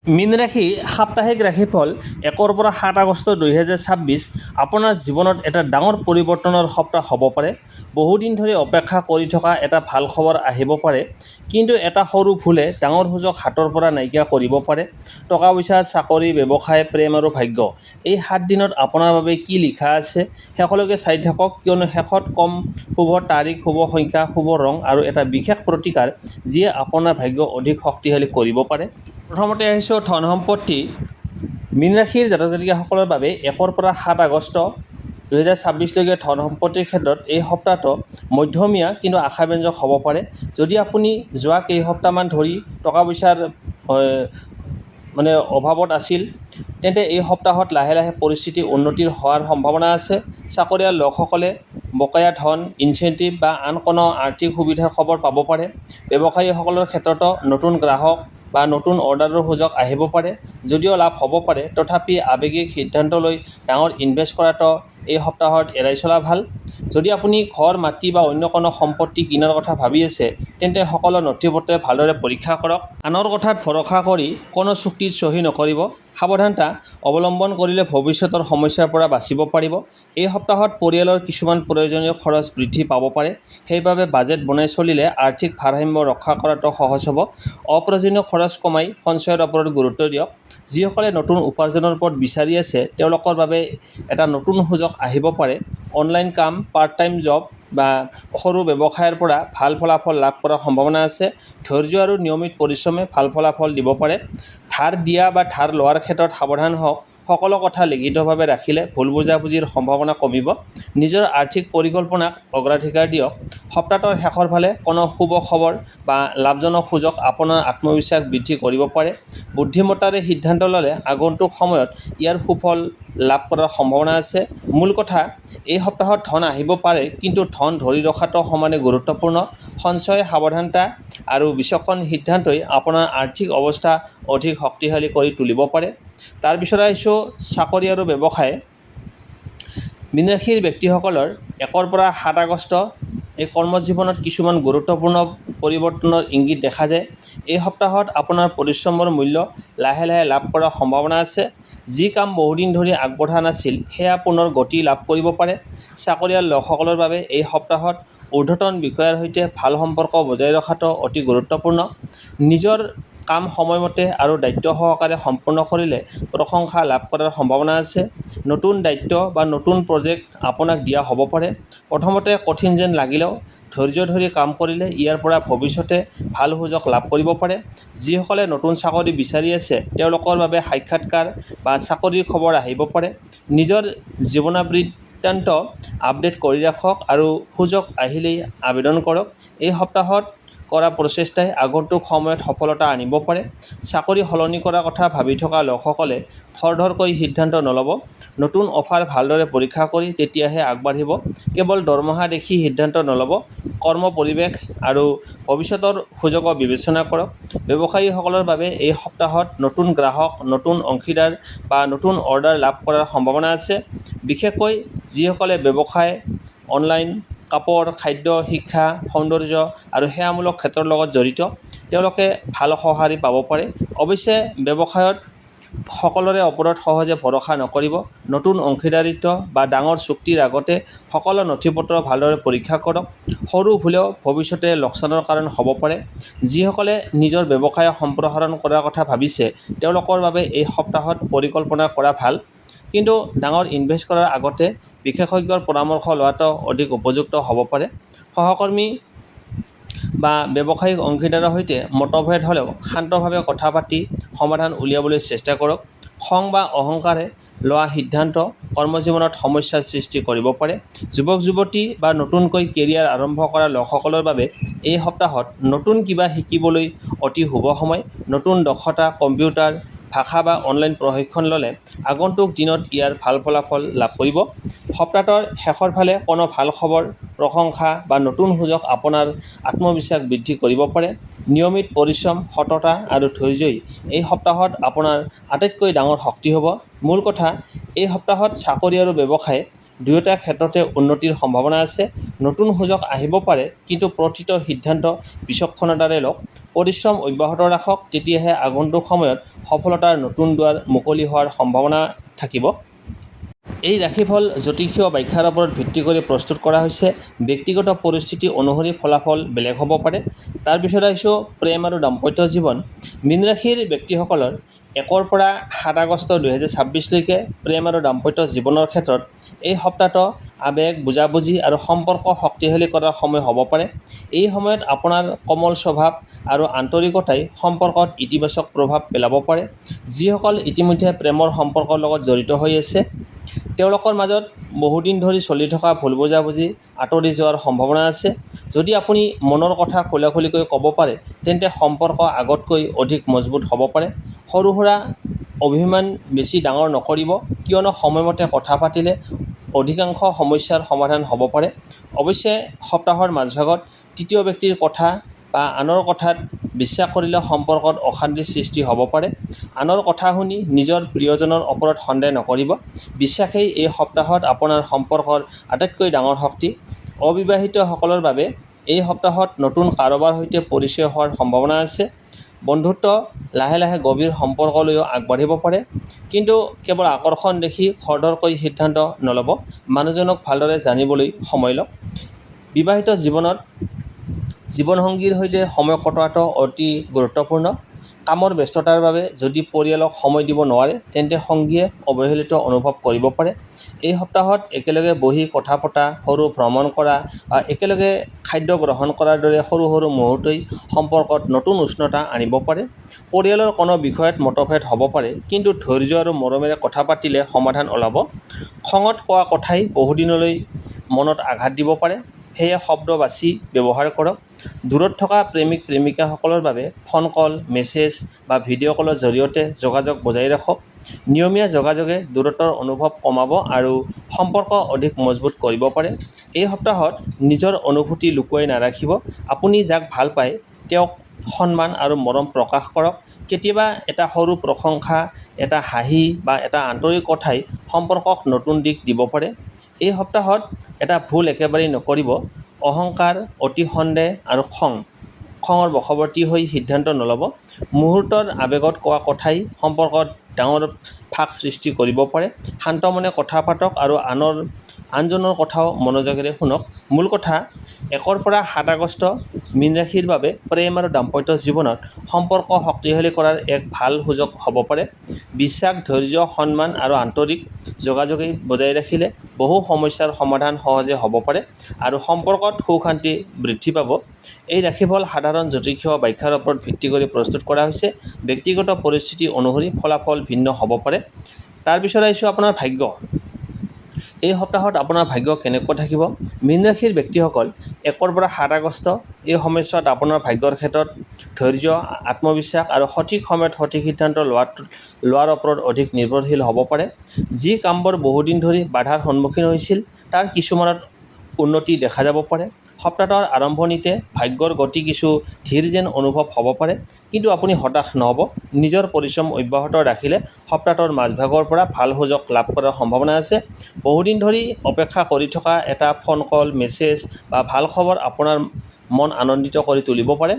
মীন ৰাশি সাপ্তাহিক ৰাশিফল 1 পৰা 7 আগষ্ট 2026 আপোনাৰ জীৱনত এটা ডাঙৰ পৰিৱৰ্তনৰ সপ্তাহ হ'ব পাৰে। বহুদিন ধৰি অপেক্ষা কৰি থকা এটা ভাল খবৰ আহিব পাৰে, কিন্তু এটা সৰু ভুলে ডাঙৰ সুযোগ হাতৰ পৰা নাইকিয়া কৰিব পাৰে। টকা পইচা, চাকৰি, ব্যৱসায়, প্ৰেম আৰু ভাগ্য, এই 7 দিনত আপোনাৰ বাবে কি লিখা আছে শেষলৈকে চাই থাকক, কিয়নো শেষত কম শুভ তাৰিখ, শুভ সংখ্যা, শুভ ৰং আৰু এটা বিশেষ প্ৰতিকাৰ যিয়ে আপোনাৰ ভাগ্য অধিক শক্তিশালী কৰিব পাৰে। প্ৰথমতে আহিছোঁ ধন সম্পত্তি। মীন ৰাশিৰ জাতক জাতিকাসকলৰ বাবে 1 পৰা 7 আগষ্ট 2026লৈকে ধন সম্পত্তিৰ ক্ষেত্ৰত এই সপ্তাহটো মধ্যমীয়া কিন্তু আশাব্যঞ্জক হ'ব পাৰে। যদি আপুনি যোৱা কেইসপ্তাহমান ধৰি টকা পইচাৰ অভাৱত আছিল, তেন্তে এই সপ্তাহত লাহে লাহে পৰিস্থিতি উন্নতিৰ হোৱাৰ সম্ভাৱনা আছে। চাকৰিয়াল লোকসকলে বকেয়া ধন, ইনচেণ্টিভ বা আন কোনো আৰ্থিক সুবিধাৰ খবৰ পাব পাৰে। ব্যৱসায়ীসকলৰ ক্ষেত্ৰতো নতুন গ্ৰাহক বা নতুন অৰ্ডাৰৰ সুযোগ আহিব পাৰে। যদিও লাভ হ'ব পাৰে, তথাপি আৱেগিক সিদ্ধান্ত লৈ ডাঙৰ ইনভেষ্ট কৰাটো এই সপ্তাহত এৰাই চলা ভাল। যদি আপুনি ঘৰ, মাটি বা অন্য কোনো সম্পত্তি কিনাৰ কথা ভাবি আছে, তেন্তে সকলো নথিপত্ৰ ভালদৰে পৰীক্ষা কৰক। আনৰ কথাত ভৰসা কৰি কোনো চুক্তিত চহী নকৰিব। সাৱধানতা অৱলম্বন কৰিলে ভৱিষ্যতৰ সমস্যাৰ পৰা বাচিব পাৰিব। এই সপ্তাহত পৰিয়ালৰ কিছুমান প্ৰয়োজনীয় খৰচ বৃদ্ধি পাব পাৰে, সেইবাবে বাজেট বনাই চলিলে আৰ্থিক ভাৰসাম্য ৰক্ষা কৰাটো সহজ হ'ব। অপ্ৰয়োজনীয় খৰচ কমাই সঞ্চয়ৰ ওপৰত গুৰুত্ব দিয়ক। যিসকলে নতুন উপাৰ্জনৰ পথ বিচাৰি আছে, তেওঁলোকৰ বাবে এটা নতুন সুযোগ আহিব পাৰে। অনলাইন কাম, পাৰ্ট টাইম জব বা সৰু ব্যৱসায়ৰ পৰা ভাল ফলাফল লাভ কৰাৰ সম্ভাৱনা আছে। ধৈৰ্য আৰু নিয়মিত পৰিশ্ৰমে ভাল ফলাফল দিব পাৰে। ধাৰ দিয়া বা ধাৰ লোৱাৰ ক্ষেত্ৰত সাৱধান হওক। সকলো কথা লিখিতভাৱে ৰাখিলে ভুল বুজাবুজিৰ সম্ভাৱনা কমিব। নিজৰ আৰ্থিক পৰিকল্পনাক অগ্ৰাধিকাৰ দিয়ক। সপ্তাহটোৰ শেষৰ ফালে কোনো শুভ খবৰ বা লাভজনক সুযোগ আপোনাৰ আত্মবিশ্বাস বৃদ্ধি কৰিব পাৰে। বুদ্ধিমত্তাৰে সিদ্ধান্ত ল'লে আগন্তুক সময়ত ইয়াৰ সুফল লাভ কৰাৰ সম্ভাৱনা আছে। মূল কথা, এই সপ্তাহত ধন আহিব পাৰে, কিন্তু ধন ধৰি ৰখাটো সমানে গুৰুত্বপূৰ্ণ। সঞ্চয়, সাৱধানতা আৰু বিচক্ষণ সিদ্ধান্তই আপোনাৰ আৰ্থিক অৱস্থা অধিক শক্তিশালী কৰি তুলিব পাৰে। তাৰপিছত আহিছোঁ চাকৰি আৰু ব্যৱসায়। মীন ৰাশিৰ ব্যক্তিসকলৰ 1 পৰা 7 আগষ্ট এই কৰ্মজীৱনত কিছুমান গুৰুত্বপূৰ্ণ পৰিৱৰ্তনৰ ইংগিত দেখা যায়। এই সপ্তাহত আপোনাৰ পৰিশ্ৰমৰ মূল্য লাহে লাহে লাভ কৰাৰ সম্ভাৱনা আছে। যি কাম বহুদিন ধৰি আগবঢ়া নাছিল, সেয়া পুনৰ গতি লাভ কৰিব পাৰে। চাকৰিয়াল লোকসকলৰ বাবে এই সপ্তাহত ঊৰ্ধ্বতন বিষয়াৰ সৈতে ভাল সম্পৰ্ক বজাই ৰখাটো অতি গুৰুত্বপূৰ্ণ। নিজৰ কাম সময়মতে আৰু দায়িত্ব সহকাৰে সম্পূৰ্ণ কৰিলে প্ৰশংসা লাভ কৰাৰ সম্ভাৱনা আছে। নতুন দায়িত্ব বা নতুন প্ৰজেক্ট আপোনাক দিয়া হ'ব পাৰে। প্ৰথমতে কঠিন যেন লাগিলেও ধৈৰ্য ধৰি কাম কৰিলে ইয়াৰ পৰা ভৱিষ্যতে ভাল সুযোগ লাভ কৰিব পাৰে। যিসকলে নতুন চাকৰি বিচাৰি আছে, তেওঁলোকৰ বাবে সাক্ষাৎকাৰ বা চাকৰিৰ খবৰ আহিব পাৰে। নিজৰ জীৱনবৃত্তান্ত আপডেট কৰি ৰাখক আৰু সুযোগ আহিলেই আবেদন কৰক। এই সপ্তাহত কৰা প্ৰচেষ্টাই আগন্তুক সময়ত সফলতা আনিব পাৰে। চাকৰি সলনি কৰাৰ কথা ভাবি থকা লোকসকলে খৰধৰকৈ সিদ্ধান্ত নল'ব। নতুন অফাৰ ভালদৰে পৰীক্ষা কৰি তেতিয়াহে আগবাঢ়িব। কেৱল দৰমহা দেখি সিদ্ধান্ত নল'ব। কৰ্ম পৰিৱেশ আৰু ভৱিষ্যতৰ সুযোগো বিবেচনা কৰক। ব্যৱসায়ীসকলৰ বাবে এই সপ্তাহত নতুন গ্ৰাহক, নতুন অংশীদাৰ বা নতুন অৰ্ডাৰ লাভ কৰাৰ সম্ভাৱনা আছে। বিশেষকৈ যিসকলে ব্যৱসায়, অনলাইন, কাপোৰ, খাদ্য, শিক্ষা, সৌন্দৰ্য আৰু সেৱামূলক ক্ষেত্ৰৰ লগত জড়িত, তেওঁলোকে ভাল সঁহাৰি পাব পাৰে। অৱশ্যে ব্যৱসায়ত সকলোৰে ওপৰত সহজে ভৰসা নকৰিব। নতুন অংশীদাৰিত্ব বা ডাঙৰ চুক্তিৰ আগতে সকলো নথিপত্ৰ ভালদৰে পৰীক্ষা কৰক। সৰু ভুলেও ভৱিষ্যতে লোকচানৰ কাৰণ হ'ব পাৰে। যিসকলে নিজৰ ব্যৱসায় সম্প্ৰসাৰণ কৰাৰ কথা ভাবিছে, তেওঁলোকৰ বাবে এই সপ্তাহত পৰিকল্পনা কৰা ভাল। কিন্তু ডাঙৰ ইনভেষ্ট কৰাৰ আগতে বিশেষজ্ঞৰ পৰামৰ্শ লোৱাটো অধিক উপযুক্ত হ'ব পাৰে। সহকৰ্মী বা ব্যৱসায়িক অংশীদাৰৰ সৈতে মতভেদ হ'লেও শান্তভাৱে কথা পাতি সমাধান উলিয়াবলৈ চেষ্টা কৰক। খং বা অহংকাৰে লোৱা সিদ্ধান্ত কৰ্মজীৱনত সমস্যাৰ সৃষ্টি কৰিব পাৰে। যুৱক-যুৱতী বা নতুনকৈ কেৰিয়াৰ আৰম্ভ কৰা লোকসকলৰ বাবে এই সপ্তাহত নতুন কিবা শিকিবলৈ অতি শুভ সময়। নতুন দক্ষতা, কম্পিউটাৰ, ভাষা বা অনলাইন প্ৰশিক্ষণ ল'লে আগন্তুক দিনত ইয়াৰ ভাল ফলাফল লাভ কৰিব। সপ্তাহটোৰ শেষৰ ফালে কোনো ভাল খবৰ, প্ৰশংসা বা নতুন সুযোগ আপোনাৰ আত্মবিশ্বাস বৃদ্ধি কৰিব পাৰে। নিয়মিত পৰিশ্ৰম, সততা আৰু ধৈৰ্যই এই সপ্তাহত আপোনাৰ আটাইতকৈ ডাঙৰ শক্তি হ'ব। মূল কথা, এই সপ্তাহত চাকৰি আৰু ব্যৱসায় দুয়োটা ক্ষেত্ৰতে উন্নতিৰ সম্ভাৱনা আছে। নতুন সুযোগ আহিব পাৰে, কিন্তু প্ৰতিটো সিদ্ধান্ত বিচক্ষণতাৰে লওক, পৰিশ্ৰম অব্যাহত ৰাখক, তেতিয়াহে আগন্তুক সময়ত সফলতাৰ নতুন দুৱাৰ মুকলি হোৱাৰ সম্ভাৱনা থাকিব। এই ৰাশিফল জ্যোতিষীয় ব্যাখ্যাৰ ওপৰত ভিত্তি কৰি প্ৰস্তুত কৰা হৈছে। ব্যক্তিগত পৰিস্থিতি অনুসৰি ফলাফল বেলেগ হ'ব পাৰে। তাৰ পিছত আহিছোঁ প্ৰেম আৰু দাম্পত্য জীৱন। মীন ৰাশিৰ ব্যক্তিসকলৰ 1 পৰা 7 আগষ্ট 2026লৈকে প্ৰেম আৰু দাম্পত্য জীৱনৰ ক্ষেত্ৰত এই সপ্তাহটো আৱেগ, বুজাবুজি আৰু সম্পৰ্ক শক্তিশালী কৰাৰ সময় হ'ব পাৰে। এই সময়ত আপোনাৰ কোমল স্বভাৱ আৰু আন্তৰিকতাই সম্পৰ্কত ইতিবাচক প্ৰভাৱ পেলাব পাৰে। যিসকল ইতিমধ্যে প্ৰেমৰ সম্পৰ্কৰ লগত জড়িত হৈ আছে, তেওঁলোকৰ মাজত বহুদিন ধৰি চলি থকা ভুল বুজাবুজি আঁতৰি যোৱাৰ সম্ভাৱনা আছে। যদি আপুনি মনৰ কথা খোলাখুলিকৈ ক'ব পাৰে, তেন্তে সম্পৰ্ক আগতকৈ অধিক মজবুত হ'ব পাৰে। সৰু সুৰা অভিমান বেছি ডাঙৰ নকৰিব, কিয়নো সময়মতে কথা পাতিলে অধিকাংশ সমস্যাৰ সমাধান হ'ব পাৰে। অৱশ্যে সপ্তাহৰ মাজভাগত তৃতীয় ব্যক্তিৰ কথা বা আনৰ কথাত বিশ্বাস কৰিলে সম্পৰ্কত অশান্তিৰ সৃষ্টি হ'ব পাৰে। আনৰ কথা শুনি নিজৰ প্ৰিয়জনৰ ওপৰত সন্দেহ নকৰিব। বিশ্বাসেই এই সপ্তাহত আপোনাৰ সম্পৰ্কৰ আটাইতকৈ ডাঙৰ শক্তি। অবিবাহিতসকলৰ বাবে এই সপ্তাহত নতুন কাৰোবাৰ সৈতে পৰিচয় হোৱাৰ সম্ভাৱনা আছে। বন্ধুত্ব লাহে লাহে গভীৰ সম্পৰ্কলৈও আগবাঢ়িব পাৰে, কিন্তু কেৱল আকৰ্ষণ দেখি খৰধৰকৈ সিদ্ধান্ত নল'ব। মানুহজনক ভালদৰে জানিবলৈ সময় লওক। বিবাহিত জীৱনত জীৱনসংগীৰ সৈতে সময় কটোৱাটো অতি গুৰুত্বপূৰ্ণ। কামৰ ব্যস্ততাৰ বাবে যদি পৰিয়ালক সময় দিব নোৱাৰে, তেন্তে সংগীয়ে অৱহেলিত অনুভৱ কৰিব পাৰে। এই সপ্তাহত একেলগে বহি কথা পতা, সৰু ভ্ৰমণ কৰা বা একেলগে খাদ্য গ্ৰহণ কৰাৰ দৰে সৰু সৰু মুহূৰ্তই সম্পৰ্কত নতুন উষ্ণতা আনিব পাৰে। পৰিয়ালৰ কোনো বিষয়ত মতভেদ হ'ব পাৰে, কিন্তু ধৈৰ্য আৰু মৰমেৰে কথা পাতিলে সমাধান ওলাব। খঙত কোৱা কথাই বহুদিনলৈ মনত আঘাত দিব পাৰে, সেয়ে শব্দ বাছি ব্যৱহাৰ কৰক। দূৰত থকা প্ৰেমিক প্ৰেমিকাসকলৰ বাবে ফোন কল, মেছেজ বা ভিডিঅ' কলৰ জৰিয়তে যোগাযোগ বজাই ৰাখক। নিয়মীয়া যোগাযোগে দূৰত্বৰ অনুভৱ কমাব আৰু সম্পৰ্ক অধিক মজবুত কৰিব পাৰে। এই সপ্তাহত নিজৰ অনুভূতি লুকুৱাই নাৰাখিব। আপুনি যাক ভাল পায় তেওঁক সন্মান আৰু মৰম প্ৰকাশ কৰক। কেতিয়াবা এটা সৰু প্ৰশংসা, এটা হাঁহি বা এটা আন্তৰিক কথাই সম্পৰ্কক নতুন দিশ দিব পাৰে। এই সপ্তাহত এটা ভুল একেবাৰেই নকৰিব। অহংকাৰ, অতি সন্দেহ আৰু খঙৰ বশৱৰ্তী হৈ সিদ্ধান্ত নল'ব। মুহূৰ্তৰ আৱেগত কোৱা কথাই সম্পৰ্কত ডাঙৰ ফাঁক সৃষ্টি কৰিব পাৰে। শান্ত মনে কথা পাতক আৰু আনজনৰ কথাও মনোযোগেৰে শুনক। মূল কথা, 1 পৰা 7 আগষ্ট মীন ৰাশিৰ বাবে প্ৰেম আৰু দাম্পত্য জীৱনত সম্পৰ্ক শক্তিশালী কৰাৰ এক ভাল সুযোগ হ'ব পাৰে। বিশ্বাস, ধৈৰ্য, সন্মান আৰু আন্তৰিক যোগাযোগেই বজাই ৰাখিলে বহু সমস্যাৰ সমাধান সহজে হ'ব পাৰে আৰু সম্পৰ্কত সুখ-শান্তি বৃদ্ধি পাব। এই ৰাশিফল সাধাৰণ জ্যোতিষীয় ব্যাখ্যাৰ ওপৰত ভিত্তি কৰি প্ৰস্তুত কৰা হৈছে। ব্যক্তিগত পৰিস্থিতি অনুসৰি ফলাফল ভিন্ন হ'ব পাৰে। তাৰ পিছত আহিছোঁ আপোনাৰ ভাগ্য। এই সপ্তাহত আপোনাৰ ভাগ্য কেনেকুৱা থাকিব? মীন ৰাশিৰ ব্যক্তিসকল 1 পৰা 7 আগষ্ট এই সময়ছোৱাত আপোনাৰ ভাগ্যৰ ক্ষেত্ৰত ধৈৰ্য, আত্মবিশ্বাস আৰু সঠিক সময়ত সঠিক সিদ্ধান্ত লোৱাৰ ওপৰত অধিক নিৰ্ভৰশীল হ'ব পাৰে। যি কামবোৰ বহুদিন ধৰি বাধাৰ সন্মুখীন হৈছিল, তাৰ কিছুমানত উন্নতি দেখা যাব পাৰে। সপ্তাহৰ আৰম্ভণিতে ভাগ্যৰ গতি কিছু ধীৰ যেন অনুভৱ হ'ব পাৰে, কিন্তু আপুনি হতাশ নহ'ব। নিজৰ পৰিশ্ৰম অব্যাহত ৰাখিলে সপ্তাহৰ মাজভাগৰ পৰা ভাল সুযোগ লাভ কৰাৰ সম্ভাৱনা আছে। বহুদিন ধৰি অপেক্ষা কৰি থকা এটা ফোন কল, মেছেজ বা ভাল খবৰ আপোনাৰ মন আনন্দিত কৰি তুলিব পাৰে।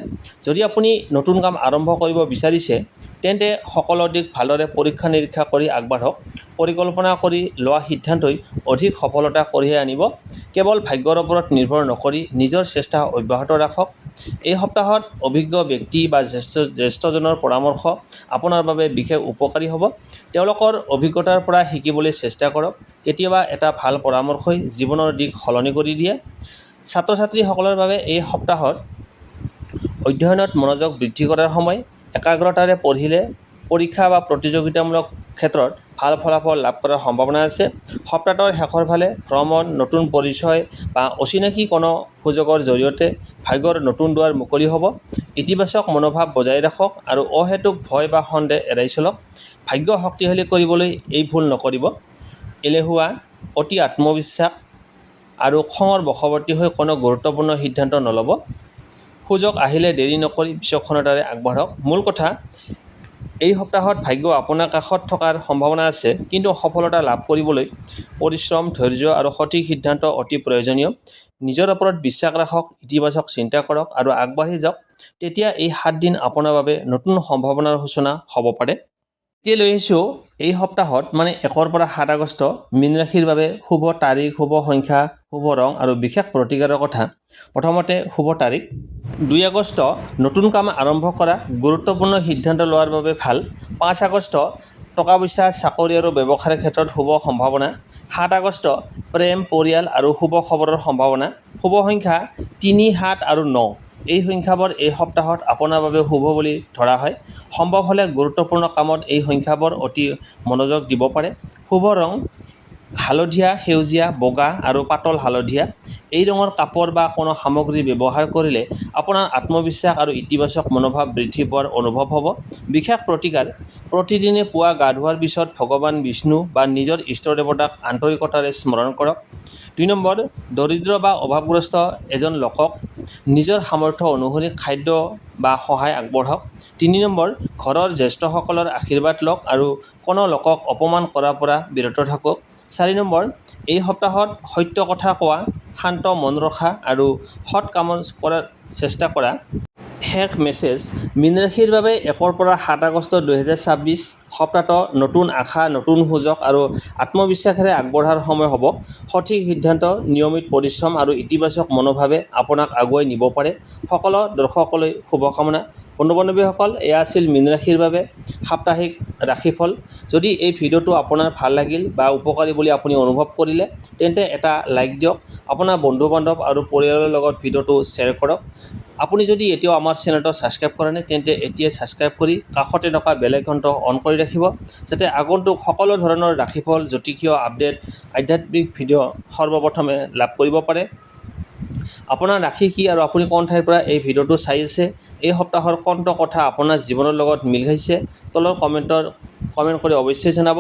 যদি আপুনি নতুন কাম আৰম্ভ কৰিব বিচাৰিছে, তেন্তে সকলো দিশ ভালদৰে পৰীক্ষা-নিৰীক্ষা কৰি আগবাঢ়ক। পৰিকল্পনা কৰি লোৱা সিদ্ধান্তই অধিক সফলতা কঢ়িয়াই আনিব। কেৱল ভাগ্যৰ ওপৰত নিৰ্ভৰ নকৰি নিজৰ চেষ্টা অব্যাহত ৰাখক। এই সপ্তাহত অভিজ্ঞ ব্যক্তি বা জ্যেষ্ঠজনৰ পৰামৰ্শ আপোনাৰ বাবে বিশেষ উপকাৰী হ'ব। তেওঁলোকৰ অভিজ্ঞতাৰ পৰা শিকিবলৈ চেষ্টা কৰক। কেতিয়াবা এটা ভাল পৰামৰ্শই জীৱনৰ দিশ সলনি কৰি দিয়ে। ছাত্ৰ-ছাত্ৰীসকলৰ বাবে এই সপ্তাহত অধ্যয়নত মনোযোগ বৃদ্ধি কৰাৰ সময়। একাগ্ৰতাৰে পঢ়িলে পৰীক্ষা বা প্ৰতিযোগিতামূলক ক্ষেত্ৰত ভাল ফলাফল লাভ কৰাৰ সম্ভাৱনা আছে। সপ্তাহৰ শেষৰ ফালে ভ্ৰমণ, নতুন পৰিচয় বা অচিনাকি কোনো সুযোগৰ জৰিয়তে ভাগ্যৰ নতুন দুৱাৰ মুকলি হ'ব। ইতিবাচক মনোভাৱ বজাই ৰাখক আৰু অহেতুক ভয় বা সন্দেহ এৰাই চলক। ভাগ্য শক্তিশালী কৰিবলৈ এই ভুল নকৰিব। এলেহুৱা, অতি আত্মবিশ্বাস আৰু খঙৰ বশৱৰ্তী হৈ কোনো গুৰুত্বপূৰ্ণ সিদ্ধান্ত নল'ব। সুযোগ আহিলে দেৰি নকৰি বিচক্ষণতাৰে আগবাঢ়ক। মূল কথা, এই সপ্তাহত ভাগ্য আপোনাৰ কাষত থকাৰ সম্ভাৱনা আছে, কিন্তু সফলতা লাভ কৰিবলৈ পৰিশ্ৰম, ধৈৰ্য আৰু সঠিক সিদ্ধান্ত অতি প্ৰয়োজনীয়। নিজৰ ওপৰত বিশ্বাস ৰাখক, ইতিবাচক চিন্তা কৰক আৰু আগবাঢ়ি যাওক। তেতিয়া এই 7 দিন আপোনাৰ বাবে নতুন সম্ভাৱনাৰ সূচনা হ'ব পাৰে। এতিয়া লৈ আহিছোঁ এই সপ্তাহত 1 পৰা 7 আগষ্ট মীন ৰাশিৰ বাবে শুভ তাৰিখ, শুভ সংখ্যা, শুভ ৰং আৰু বিশেষ প্ৰতিকাৰৰ কথা। প্ৰথমতে শুভ তাৰিখ 2 আগষ্ট নতুন কাম আৰম্ভ কৰা, গুৰুত্বপূৰ্ণ সিদ্ধান্ত লোৱাৰ বাবে ভাল। 5 আগষ্ট টকা পইচা, চাকৰি আৰু ব্যৱসায়ৰ ক্ষেত্ৰত শুভ সম্ভাৱনা। 7 আগষ্ট প্ৰেম, পৰিয়াল আৰু শুভ খবৰৰ সম্ভাৱনা। শুভ সংখ্যা 3, 7 আৰু 9। এই সংখ্যাবোৰ এই সপ্তাহত আপোনাৰ বাবে শুভ বুলি ধৰা হয়। সম্ভৱ হ'লে গুৰুত্বপূৰ্ণ কামত এই সংখ্যাবোৰ অতি মনোযোগ দিব পাৰে। শুভ ৰং হালধীয়া, সেউজীয়া, বগা আৰু পাতল হালধীয়া। এই ৰঙৰ কাপোৰ বা কোনো সামগ্ৰী ব্যৱহাৰ কৰিলে আপোনাৰ আত্মবিশ্বাস আৰু ইতিবাচক মনোভাৱ বৃদ্ধি পোৱাৰ অনুভৱ হ'ব। বিশেষ প্ৰতিকাৰ প্ৰতিদিনে পুৱা গা ধোৱাৰ পিছত ভগৱান বিষ্ণু বা নিজৰ ইষ্ট দেৱতাক আন্তৰিকতাৰে স্মৰণ কৰক। 2 নম্বৰ, দৰিদ্ৰ বা অভাৱগ্ৰস্ত এজন লোকক নিজৰ সামৰ্থ্য অনুসৰি খাদ্য বা সহায় আগবঢ়াওক। 3 নম্বৰ, ঘৰৰ জ্যেষ্ঠসকলৰ আশীৰ্বাদ লওক আৰু কোনো লোকক অপমান কৰাৰ পৰা বিৰত থাকক। 4 নম্বৰ, এই সপ্তাহত সত্য কথা কোৱা, শান্ত মন ৰখা আৰু সৎ কাম কৰাৰ চেষ্টা কৰা। শেষ মেছেজ মীন ৰাশিৰ বাবে 1 পৰা 7 আগষ্ট 2026 সপ্তাহটো নতুন আশা, নতুন সুযোগ আৰু আত্মবিশ্বাসেৰে আগবঢ়াৰ সময় হ'ব। সঠিক সিদ্ধান্ত, নিয়মিত পৰিশ্ৰম আৰু ইতিবাচক মনোভাৱে আপোনাক আগুৱাই নিব পাৰে। সকলো দৰ্শকলৈ শুভকামনা। বন্ধু-বান্ধৱীসকল, এয়া আছিল মীন ৰাশিৰ বাবে সাপ্তাহিক ৰাশিফল। যদি এই ভিডিঅ'টো আপোনাৰ ভাল লাগিল বা উপকাৰী বুলি আপুনি অনুভৱ কৰিলে, তেন্তে এটা লাইক দিয়ক। আপোনাৰ বন্ধু-বান্ধৱ আৰু পৰিয়ালৰ লগত ভিডিঅ'টো শ্বেয়াৰ কৰক। আপুনি যদি এতিয়াও আমাৰ চেনেলটো ছাবস্ক্ৰাইব কৰা নাই, তেন্তে এতিয়াই ছাবস্ক্ৰাইব কৰি কাষতে থকা বেল আইকনটো অন কৰি ৰাখিব, যাতে আগন্তুক সকলো ধৰণৰ ৰাশিফল, জ্যোতিষীয় আপডেট, আধ্যাত্মিক ভিডিঅ' সৰ্বপ্ৰথমে লাভ কৰিব পাৰে। আপোনাৰ ৰাশি কি আৰু আপুনি কোন ঠাইৰ পৰা এই ভিডিঅ'টো চাই আছে? এই সপ্তাহৰ কোনটো কথা আপোনাৰ জীৱনৰ লগত মিল খাইছে? তলৰ কমেণ্ট কৰি অৱশ্যেই জনাব।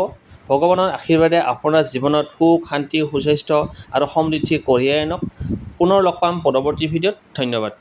ভগৱানৰ আশীৰ্বাদে আপোনাৰ জীৱনত সুখ, শান্তি, সুস্বাস্থ্য আৰু সমৃদ্ধি কঢ়িয়াই আনক। পুনৰ লগ পাম পৰৱৰ্তী ভিডিঅ'ত। ধন্যবাদ।